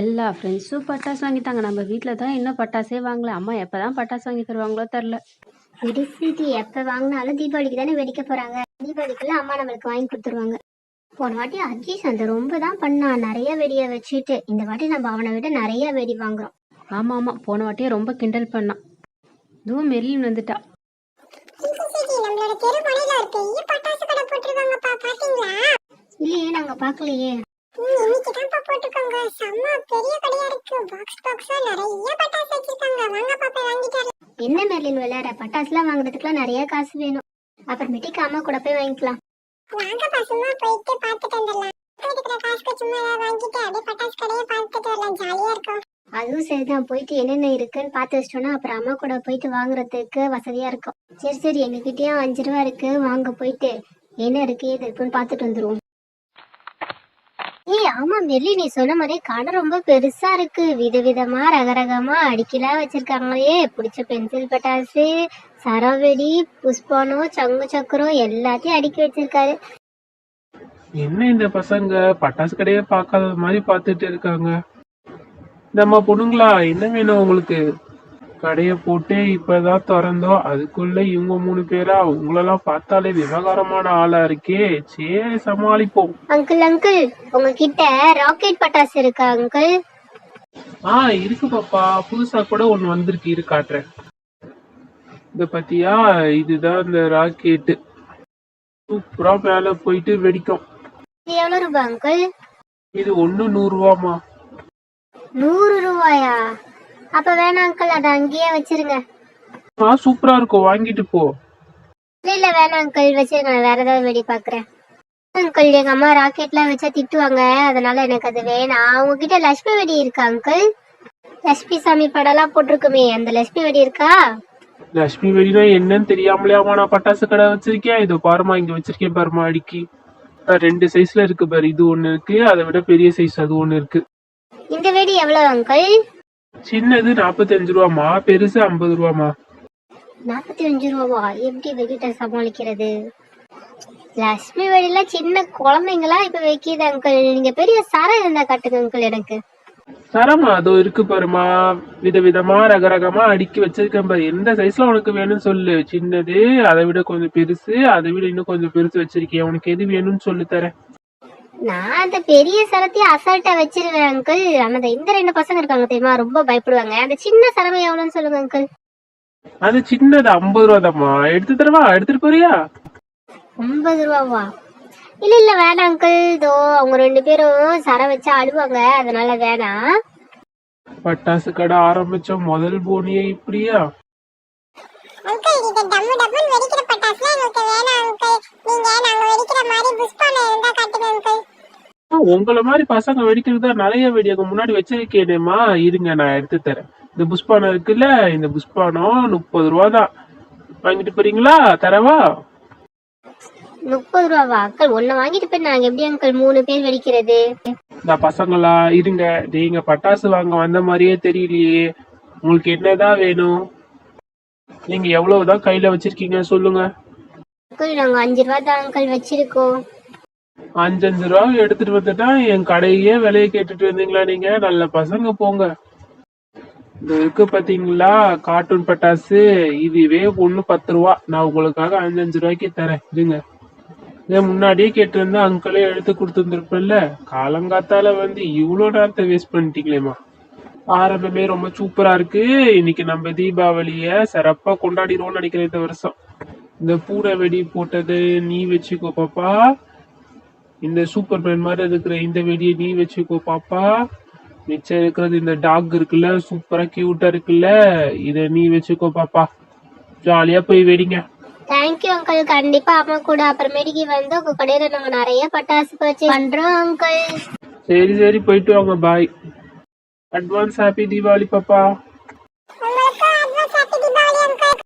எல்லா ஃப்ரெண்ட்ஸும் பட்டாசு வாங்கிட்டாங்க. நம்ம வீட்ல தான் இன்னும் பட்டாசே வாங்கல. அம்மா எப்பதான் பட்டாசு வாங்கி தருவாங்களோ தெரில. வெடிசீட்டு எப்ப வாங்கினாலும் தீபாவளிக்கு தானே வெடிக்க போறாங்க. தீபாவளிக்குள்ள அம்மா நம்மளுக்கு வாங்கி கொடுத்துருவாங்க. போன வாட்டி அஜீஸ் அந்த ரொம்ப தான் பண்ணான், நிறைய வெடிய வச்சுட்டு. இந்த வாட்டி நம்ம அவனை விட நிறைய வெடி வாங்குறோம். ஆமா ஆமா, போன வாட்டியே ரொம்ப கிண்டல் பண்ணான். இதுவும் மெர்லின் வந்துட்டா. இல்லையே, நாங்க பாக்கலையே. என்ன மெர்லின் விளையாட, பட்டாசுலாம் வாங்குறதுக்குலாம் நிறைய காசு வேணும். அப்புறமேட்டுக்கு அம்மா கூட போய் வாங்கிக்கலாம். அதுவும் சரிதான், போயிட்டு என்னென்ன இருக்குன்னு பார்த்து வச்சிட்டோம்னா அப்புறம் அம்மா கூட போயிட்டு வாங்குறதுக்கு வசதியா இருக்கும். சரி சரி, எங்ககிட்டயும் 5 ரூபா இருக்கு, வாங்க போயிட்டு என்ன இருக்கு ஏது இருக்குன்னு பார்த்துட்டு வந்துருவோம். ஏய் ஆமா மெல்லி, நீ சொன்ன மாதிரி கடை ரொம்ப பெருசா இருக்கு. விதவிதமா ரகரகமா அடுக்கிலாம் வச்சிருக்காங்களே. பிடிச்ச பென்சில் பட்டாசு, சரவெடி, புஷ்பானம், சங்கு சக்கரம் எல்லாத்தையும் அடுக்கி வச்சிருக்காரு. என்ன இந்த பசங்க பட்டாசு கடையே பார்க்காத மாதிரி பார்த்துட்டு இருக்காங்க. நம்ம பொண்ணுங்களா, என்ன வேணும் உங்களுக்கு? கடைய போட்டு இப்பதான் திறந்தோம், அதுக்குள்ள இவங்க 3 பேரா? உங்களெல்லாம் பார்த்தாலே விவகாரமான ஆளா இருக்கே. சரி சமாளிப்போம். அங்கிள் அங்கிள், உங்ககிட்ட ராக்கெட் பட்டாசு இருக்கா அங்கிள்? இருக்கு பாப்பா, புதுசா கூட ஒண்ணு வந்திருக்கு, இரு காட்டுறேன். இத பத்தியா, இதுதான் இந்த ராக்கெட்டு. சூப்பரா மேல போயிட்டு வெடிக்கும். இது எவ்வளவு ரூபாய் அங்கிள்? இது 100 ரூபாமா. 100 ரூபாயா? அப்ப வேணாம் அங்கிள், அதை அங்கேயே வச்சிருங்க. சூப்பரா இருக்கும், வாங்கிட்டு போ. இல்ல வேணாம் அங்கிள், வச்சிருங்க, வேற ஏதாவது வெடி பாக்குறேன். அங்கிள், எங்க அம்மா ராக்கெட்லாம் வச்சா திட்டுவாங்க, அதனால எனக்கு அது வேணாம். உங்ககிட்ட லட்சுமி வெடி இருக்கா அங்கிள்? லட்சுமி சாமி படம்லாம் போட்டிருக்குமே, அந்த லட்சுமி வெடி இருக்கா? லட்சுமி வெடினா என்னன்னு தெரியாமலையாமா நான் பட்டாசு கடை வச்சிருக்கேன். இதோ பாருமா, இங்க வச்சிருக்கேன் பாருமா, அடிக்கி 2 சைஸ்ல இருக்கு பாரு. இது ஒண்ணு இருக்கு, அதை விட பெரிய சைஸ் அது ஒண்ணு இருக்கு. இந்த வெடி எவ்வளவு அங்கிள்? சின்னது 45 ரூபாமா, பெருசு 50 ரூபாமா. 45 ரூபாவா? எப்படி வெடிட்ட சமாளிக்கிறது? லட்சுமி வெடில சின்ன குழந்தைங்களா இப்ப வைக்கிது அங்கிள். நீங்க பெரிய சரம் இருந்தா காட்டுங்க அங்கிள் எனக்கு. சரமா அதோ இருக்கு பாருமா, விதவிதமா ரகரகமா அடுக்கி வச்சிருக்கேன் பாரு. எந்த சைஸ்ல உனக்கு வேணும்னு சொல்லு. சின்னது, அதை விட கொஞ்சம் பெருசு, அதை விட இன்னும் கொஞ்சம் பெருசு வச்சிருக்கேன். உனக்கு எது வேணும்னு சொல்லி தரேன். நான் அந்த பெரிய சரத்தையும் அசால்ட்டா வச்சிருவேன் அங்கிள். ஆனா இந்த 2 பசங்க இருக்காங்க தெரியுமா, ரொம்ப பயப்படுவாங்க. அந்த சின்ன சரவை எவ்வளவுன்னு சொல்லுங்க அங்கிள். அது சின்னது 50 ரூபாதாம்மா. எடுத்து தரவா? எடுத்துட்டு போறியா? 50 ரூபாவா? இல்ல இல்ல வேணாம் அங்கிள். இதோ அவங்க 2 பேரும் சர வச்சா அழுவாங்க, அதனால வேணாம். பட்டாசு கடை ஆரம்பிச்ச முதல் போனியே இப்படியா? அங்கிள், இது டம்மு டம்முன்னு வெடிக்கிற பட்டாசுலாம் எனக்கு வேணாம் அங்கிள். நீங்க நாங்க வெடிக்கிற மாதிரி புஷ்பானம் இருந்தா காட்டுங்க அங்கிள். உங்கள மாதிரி பசங்க வெடிக்கிறதா நிறைய வெடி அங்க முன்னாடி வச்சிருக்கேனேமா. இருங்க, நான் எடுத்து தரேன். இந்த புஷ்பானம் இருக்குல்ல, இந்த புஷ்பானம் 30 ரூபா தான். வாங்கிட்டு போறீங்களா? தரவா? 30 ரூபாவா? அங்கிள், ஒன்னு வாங்கிட்டு போய் நாங்க எப்படி அங்கிள் 3 பேர் வெடிக்கிறது? இந்த பசங்களா, இருங்க, நீங்க பட்டாசு வாங்க வந்த மாதிரியே தெரியலையே. உங்களுக்கு என்னதான் வேணும்? நீங்க எவ்வளவுதான் கையில வச்சிருக்கீங்க சொல்லுங்க. அங்கிள், நாங்க 5 ரூபா தான் அங்கிள் வச்சிருக்கோம். 5 ரூபா எடுத்துட்டு வந்துட்டா என் கடையே விலையை கேட்டுட்டு இருந்தீங்களா நீங்க? நல்ல பசங்க போங்க. இந்த இருக்கு பாத்தீங்களா கார்ட்டூன் பட்டாசு, இதுவே ஒண்ணு 10 ரூபா. நான் உங்களுக்காக 5 ரூபாய்க்கு தரேன். இருங்க, இதை முன்னாடியே கேட்டு இருந்தா அங்கிளே எடுத்து கொடுத்துருந்துருப்பேன்ல. காலங்காத்தால வந்து இவ்வளவு நேரத்தை வேஸ்ட் பண்ணிட்டீங்களேமா. ஆரம்பமே ரொம்ப சூப்பரா இருக்கு. இன்னைக்கு நம்ம தீபாவளிய சிறப்பா கொண்டாடிடுவோம்னு நினைக்கிறேன் இந்த வருஷம். இந்த பூனை வெடி போட்டது நீ வச்சுக்கோ பாப்பா. இந்த சூப்பர் மேன் மாதிரி இருக்கிற இந்த வெடியை நீ வச்சுக்கோ பாப்பா. மிச்சம் இருக்கிறது இந்த டாக் இருக்குல்ல, சூப்பரா கியூட்டா இருக்குல்ல, இத நீ வச்சுக்கோ பாப்பா. ஜாலியா போய் வெடிங்க. தேங்க்யூ அங்கிள், கண்டிப்பா அம்மா கூட அப்புறமேட்டுக்கு வந்து உங்க கடையில நாங்க நிறைய பட்டாசு பர்ச்சேஸ் பண்றோம் அங்கிள். சரி சரி, போயிட்டு வாங்க, பாய். அட்வான்ஸ் ஹாப்பி தீபாவளி பாப்பா.